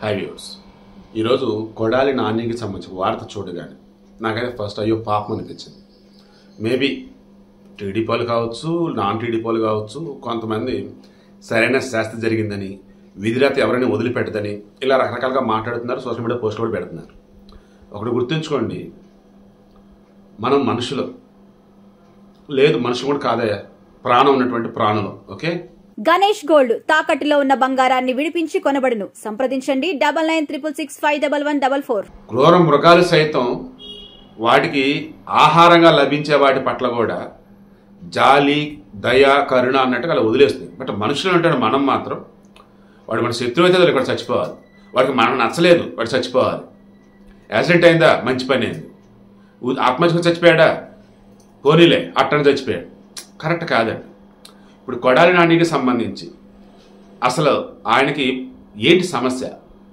High viewers, ఈరోజు కొడాలి నానికి సంబంధించిన వార్త చూడగానే నాకైతే ఫస్ట్ అయ్యో పాపం అనిపించింది. మేబీ టీడీపీ వాళ్ళు కావచ్చు, నాన్ టీడీపీ వాళ్ళు కావచ్చు, కొంతమంది సరైన శాస్తి జరిగిందని, విధిరాత ఎవరైనా వదిలిపెట్టదని ఇలా రకరకాలుగా మాట్లాడుతున్నారు, సోషల్ మీడియా పోస్టులు కూడా పెడుతున్నారు. ఒకటి గుర్తుంచుకోండి, మనం మనుషులు లేదు, మనుషులు కూడా కాదయ్యా, ప్రాణం ఉన్నటువంటి ప్రాణులు. ఓకే, గణేష్ గోల్డ్ తాకట్టులో ఉన్న బంగారాన్ని విడిపించి కొనబడును. సంప్రదించండి 9966651144. క్రూర మృగాలు సైతం వాటికి ఆహారంగా లభించే వాటి పట్ల కూడా జాలి, దయ, కరుణ అన్నట్టుగా అలా వదిలేస్తుంది. బట్ మనుషులు అంటే మనం మాత్రం వాడు మన శత్రువు అయితే ఇక్కడ చచ్చిపోవాలి, వాడికి మనం నచ్చలేదు వాడు చచ్చిపోవాలి, యాక్సిడెంట్ అయిందా మంచి పని అయింది, ఆత్మహత్యకు చచ్చిపోయాడా పోనీలే అట్టని చచ్చిపోయాడు, కరెక్ట్ కాదండి. ఇప్పుడు కొడాలి నానికి సంబంధించి అసలు ఆయనకి ఏంటి సమస్య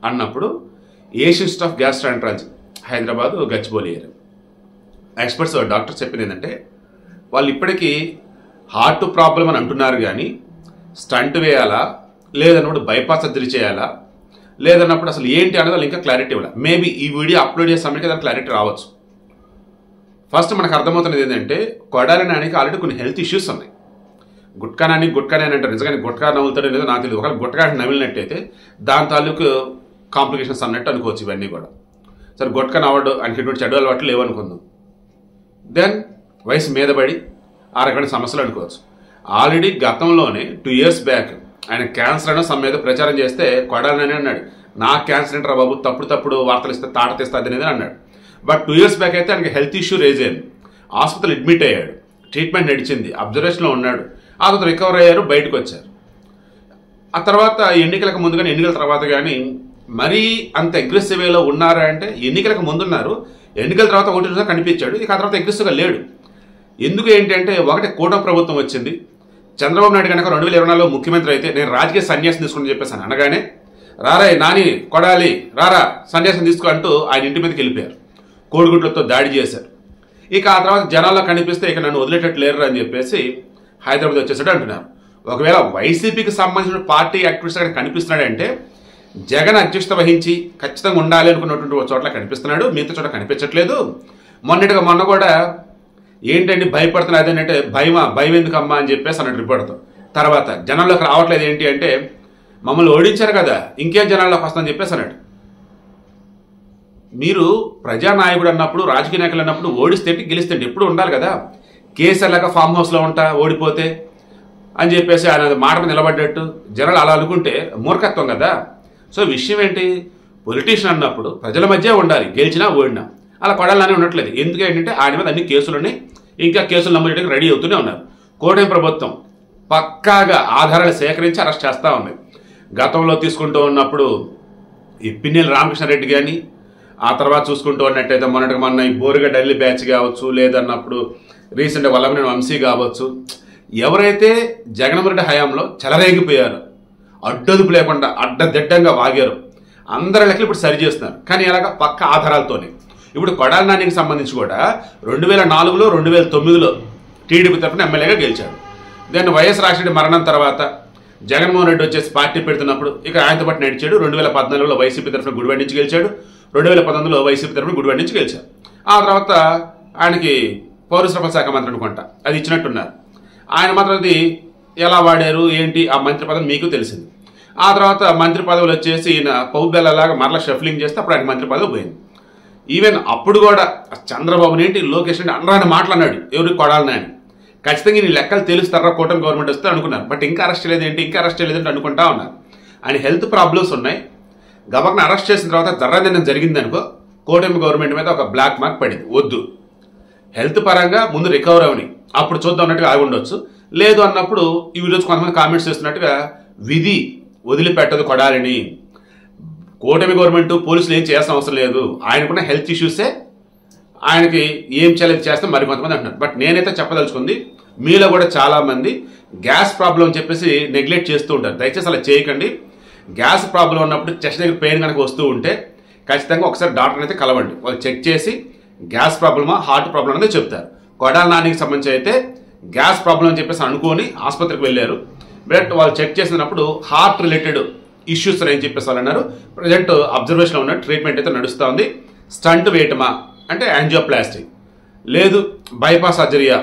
అన్నప్పుడు Asian institute of gastroenterology Hyderabad Gachibowli area experts doctors చెప్పింది ఏంటంటే, వాళ్ళు ఇప్పటికీ హార్ట్ ప్రాబ్లం అని అంటున్నారు, కానీ స్టంట్ వేయాలా లేదన్నప్పుడు బైపాస్ సర్జరీ చేయాలా లేదన్నప్పుడు అసలు ఏంటి అనేది వాళ్ళు ఇంకా క్లారిటీ ఇవ్వాలి. మేబీ ఈ వీడియో అప్లోడ్ చేసే సమయానికి దానికి క్లారిటీ రావచ్చు. ఫస్ట్ మనకు అర్థమవుతున్నది ఏంటంటే, కొడాలి నానికి ఆల్రెడీ కొన్ని హెల్త్ ఇష్యూస్ ఉన్నాయి. గుట్కాని అంటారు, నిజంగా గుట్కా నవ్వుతాడో లేదో నాకు తెలియదు. ఒకవేళ గుట్కా నవ్వినట్టయితే దాని తాలూకు కాంప్లికేషన్స్ అన్నట్టు అనుకోవచ్చు. ఇవన్నీ కూడా సరే, గుట్కా నవ్వడు ఆయనకి ఎటువంటి చెడు అలవాట్లు లేవనుకుందాం. దెన్ వయసు మీద పడి ఆ రకమైన సమస్యలు అనుకోవచ్చు. ఆల్రెడీ గతంలోనే 2 years బ్యాక్ ఆయన క్యాన్సర్ అనో సమ్ మీద ప్రచారం చేస్తే కొడాలని అన్నాడు, నా క్యాన్సర్ ఏంటరా బాబు, తప్పుడు వార్తలు ఇస్తే తాట తీస్తా అనేది అన్నాడు. బట్ 2 years బ్యాక్ అయితే ఆయనకి హెల్త్ ఇష్యూ రేజ్ అయింది, హాస్పిటల్ అడ్మిట్ అయ్యాడు, ట్రీట్మెంట్ నడిచింది, అబ్జర్వేషన్లో ఉన్నాడు, ఆ తర్వాత రికవర్ అయ్యారు, బయటకు వచ్చారు. ఆ తర్వాత ఎన్నికలకు ముందు కానీ ఎన్నికల తర్వాత కానీ మరీ అంత అగ్రెసివ్ వేలో ఉన్నారా అంటే, ఎన్నికలకు ముందున్నారు, ఎన్నికల తర్వాత ఒకటి రోజు కనిపించాడు, ఇక ఆ తర్వాత అగ్రెసివ్గా లేడు. ఎందుకు ఏంటంటే, ఒకటి కూటమి ప్రభుత్వం వచ్చింది, చంద్రబాబు నాయుడు కనుక 2024లో ముఖ్యమంత్రి అయితే నేను రాజకీయ సన్యాసం తీసుకుని చెప్పేసాను అనగానే, రారా నాని కొడాలి రారా సన్యాసం తీసుకో అంటూ ఆయన ఇంటి మీదకి వెళ్ళిపోయారు, కోడిగుడ్లతో దాడి చేశారు. ఇక ఆ తర్వాత జనాల్లో కనిపిస్తే ఇక నన్ను వదిలేటట్టు లేరు అని చెప్పేసి హైదరాబాద్ వచ్చేసాడు అంటున్నారు. ఒకవేళ వైసీపీకి సంబంధించిన పార్టీ యాక్టివిస్ట్ అక్కడ కనిపిస్తున్నాడంటే, జగన్ అధ్యక్షత వహించి ఖచ్చితంగా ఉండాలి అనుకున్నటువంటి చోట్ల కనిపిస్తున్నాడు, మిగతా చోట్ల కనిపించట్లేదు. మొన్న కూడా ఏంటండి భయపడుతున్నా అదేంటంటే, భయం ఎందుకమ్మా అని చెప్పేసి అన్నట్టు రిపోర్ట్తో తర్వాత జనాల్లోకి రావట్లేదు. ఏంటి అంటే, మమ్మల్ని ఓడించారు కదా ఇంకేం జనాల్లోకి వస్తుందని చెప్పేసి అన్నాడు. మీరు ప్రజానాయకుడు అన్నప్పుడు, రాజకీయ నాయకులు అన్నప్పుడు ఓడిస్తే గెలిస్తే ఎప్పుడు ఉండాలి కదా. కేసీఆర్ లాగా ఫామ్ హౌస్లో ఉంటా ఓడిపోతే అని చెప్పేసి ఆయన మాట మీద నిలబడ్డట్టు జనాలు అలా అనుకుంటే మూర్ఖత్వం కదా. సో విషయం ఏంటి, పొలిటీషియన్ అన్నప్పుడు ప్రజల మధ్య ఉండాలి, గెలిచినా ఓడినా. అలా కొడాలని ఉండట్లేదు. ఎందుకంటే ఆయన మీద అన్ని కేసులున్నాయి, ఇంకా కేసులు నమోదు రెడీ అవుతూనే ఉన్నారు. కూటమి ప్రభుత్వం పక్కాగా ఆధారాలు సేకరించి అరెస్ట్ చేస్తూ ఉంది. గతంలో తీసుకుంటూ ఉన్నప్పుడు ఈ పిన్నెల రామకృష్ణారెడ్డి కానీ, ఆ తర్వాత చూసుకుంటూ ఉన్నట్టయితే మొన్న ఈ బోరుగా ఢిల్లీ బ్యాచ్ కావచ్చు, లేదన్నప్పుడు రీసెంట్గా వల్లభనేని వంశీ కావచ్చు, ఎవరైతే జగన్మోహన్ రెడ్డి హయాంలో చెలరేగిపోయారు, అడ్డదుపు లేకుండా అడ్డదిడ్డంగా వాగారు, అందరి లెక్కలు ఇప్పుడు సరి చేస్తున్నారు. కానీ ఎలాగా పక్క ఆధారాలతోనే. ఇప్పుడు కొడాలి నానికి సంబంధించి కూడా 2004లో 2009లో టీడీపీ తరఫున ఎమ్మెల్యేగా గెలిచాడు. దాన్ని వైఎస్ రాజశేఖర మరణం తర్వాత జగన్మోహన్ రెడ్డి వచ్చేసి పార్టీ పెడుతున్నప్పుడు ఇక ఆయనతో పాటు నడిచాడు. 2014లో వైసీపీ తరఫున గుడివాడ నుంచి గెలిచాడు, 2019లో వైసీపీ తరఫున గుడివాడ నుంచి గెలిచాడు. ఆ తర్వాత ఆయనకి పౌర సరఫరా శాఖ మంత్రి అనుకుంటా అది ఇచ్చినట్టున్నారు. ఆయన మాత్రం అది ఎలా వాడారు ఏంటి ఆ మంత్రి పదవి మీకు తెలిసింది. ఆ తర్వాత మంత్రి పదవులు వచ్చేసి ఈయన పౌబెల్లలాగా మరలా షఫ్లింగ్ చేస్తే అప్పుడు ఆయన మంత్రి పదవి పోయింది. ఈవెన్ అప్పుడు కూడా చంద్రబాబు నేంటి లోకేష్ రెడ్డి అనరాని మాట్లాడినాడు ఎవరికి కొడాలని అని. ఖచ్చితంగా ఈ లెక్కలు తెలుస్తారా కూటమి గవర్నమెంట్ వస్తే అనుకున్నారు. బట్ ఇంకా అరెస్ట్ చేయలేదేంటి, ఇంకా అరెస్ట్ చేయలేదంటే అనుకుంటా ఉన్నారు. ఆయన హెల్త్ ప్రాబ్లమ్స్ ఉన్నాయి, గవర్నర్ అరెస్ట్ చేసిన తర్వాత జర్రాదనం జరిగింది అనుకో, కూటమి గవర్నమెంట్ మీద ఒక బ్లాక్ మార్క్ పడింది. వద్దు, హెల్త్ పరంగా ముందు రికవర్ అవని అప్పుడు చూద్దాం అన్నట్టుగా ఆగి ఉండొచ్చు. లేదు అన్నప్పుడు ఈ వీడియోస్ కొంతమంది కామెంట్స్ చేస్తున్నట్టుగా విధి వదిలిపెట్టదు కొడాలని, కూటమి గవర్నమెంట్ పోలీసులు ఏం చేయాల్సిన అవసరం లేదు, ఆయనకున్న హెల్త్ ఇష్యూసే ఆయనకి ఏం చేయలేదు చేస్తే మరి కొంతమంది అంటున్నారు. బట్ నేనైతే చెప్పదలుచుకుంది, మీలో కూడా చాలామంది గ్యాస్ ప్రాబ్లం అని చెప్పేసి నెగ్లెక్ట్ చేస్తూ ఉంటారు. దయచేసి అలా చేయకండి. గ్యాస్ ప్రాబ్లం ఉన్నప్పుడు చెస్ట్ దగ్గర పెయిన్ కనుక వస్తూ ఉంటే ఖచ్చితంగా ఒకసారి డాక్టర్ని అయితే కలవండి. వాళ్ళు చెక్ చేసి గ్యాస్ ప్రాబ్లమా హార్ట్ ప్రాబ్లం అనేది చెప్తారు. కొడాలి నానికి సంబంధించి అయితే గ్యాస్ ప్రాబ్లం అని చెప్పేసి అనుకొని ఆసుపత్రికి వెళ్ళారు. బట్ వాళ్ళు చెక్ చేసినప్పుడు హార్ట్ రిలేటెడ్ ఇష్యూస్ అని చెప్పేసి వాళ్ళు అన్నారు. ప్రజెంట్ అబ్జర్వేషన్లో ఉన్న ట్రీట్మెంట్ అయితే నడుస్తూ ఉంది. స్టంట్ వేయటమా అంటే యాంజియోప్లాస్టీ, లేదు బైపాస్ సర్జరీయా,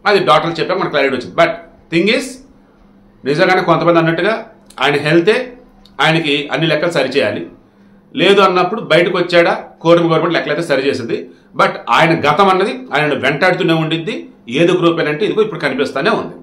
అది డాక్టర్లు చెప్పాక మనకు క్లారిటీ వచ్చింది. బట్ థింగ్ ఈస్ నిజంగానే కొంతమంది అన్నట్టుగా ఆయన హెల్తే ఆయనకి అన్ని లెక్కలు సరిచేయాలి, లేదు అన్నప్పుడు బయటకు వచ్చాడా గవర్నమెంట్ లెక్కలైతే సరిచేసింది. బట్ ఆయన గతం అన్నది ఆయన వెంటాడుతూనే ఉండిద్ది. ఏదో గ్రూప్ అంటే ఇదిగో ఇప్పుడు కనిపిస్తూనే ఉంది.